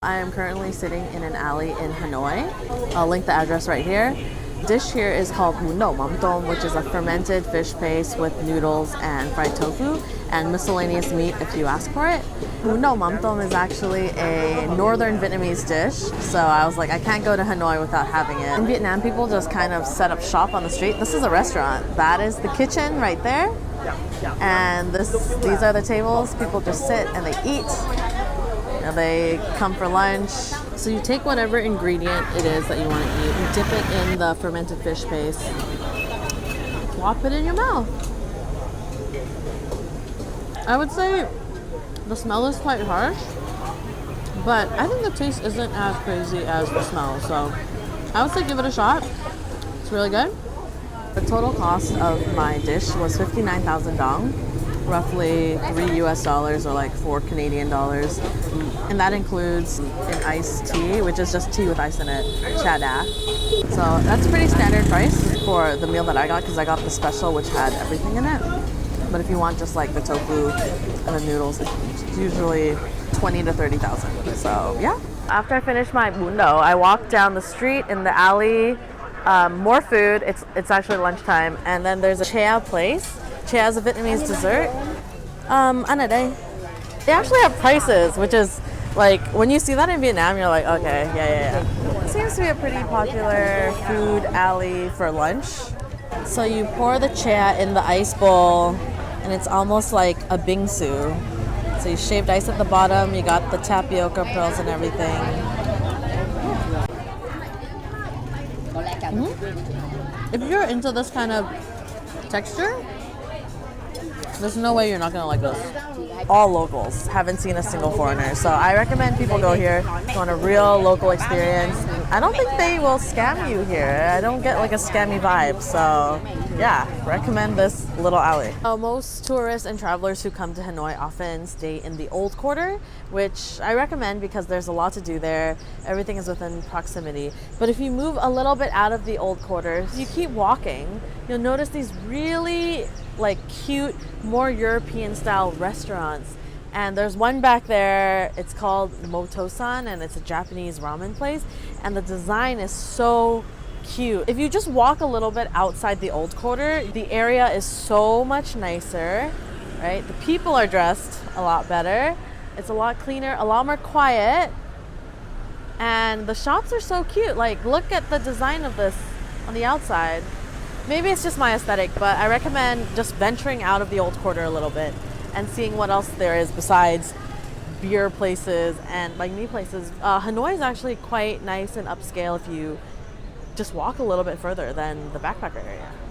I am currently sitting in an alley in Hanoi. I'll link the address right here. The dish here is called Bun Dau Mam, which is a fermented fish paste with noodles and fried tofu and miscellaneous meat if you ask for it. Bun Dau Mam is actually a northern Vietnamese dish, so I was like, I can't go to Hanoi without having it. In Vietnam, people just kind of set up shop on the street. This is a restaurant. That is the kitchen right there. And these are the tables. People just sit and they eat. They come for lunch. So you take whatever ingredient it is that you want to eat, you dip it in the fermented fish paste, plop it in your mouth. I would say the smell is quite harsh, but I think the taste isn't as crazy as the smell. So I would say give it a shot. It's really good. The total cost of my dish was 59,000 dong, roughly $3 US or like $4 Canadian. And that includes an iced tea, which is just tea with ice in it, cha da. So that's a pretty standard price for the meal that I got because I got the special which had everything in it. But if you want just like the tofu and the noodles, it's usually 20 to 30,000. So yeah. After I finished my bun dau, I walked down the street in the alley. More food. It's actually lunchtime, and then there's a chea place. Chea is a Vietnamese dessert. Anna day. They actually have prices, which is like when you see that in Vietnam, you're like, okay, yeah. It seems to be a pretty popular food alley for lunch. So you pour the chea in the ice bowl, and it's almost like a bingsu. So you shaved ice at the bottom. You got the tapioca pearls and everything. If you're into this kind of texture, there's no way you're not gonna like this. All locals, haven't seen a single foreigner. So I recommend people go here if you want a real local experience. I don't think they will scam you here. I don't get like a scammy vibe. So yeah, recommend this little alley. Most tourists and travelers who come to Hanoi often stay in the old quarter, which I recommend because there's a lot to do there. Everything is within proximity. But if you move a little bit out of the old quarter, you keep walking, you'll notice these really like cute, more European style restaurants. And there's one back there, it's called Motosan, and it's a Japanese ramen place. And the design is so cute. If you just walk a little bit outside the old quarter, the area is so much nicer, right? The people are dressed a lot better. It's a lot cleaner, a lot more quiet. And the shops are so cute. Like, look at the design of this on the outside. Maybe it's just my aesthetic, but I recommend just venturing out of the old quarter a little bit and seeing what else there is besides beer places and like meat places. Hanoi is actually quite nice and upscale if you just walk a little bit further than the backpacker area.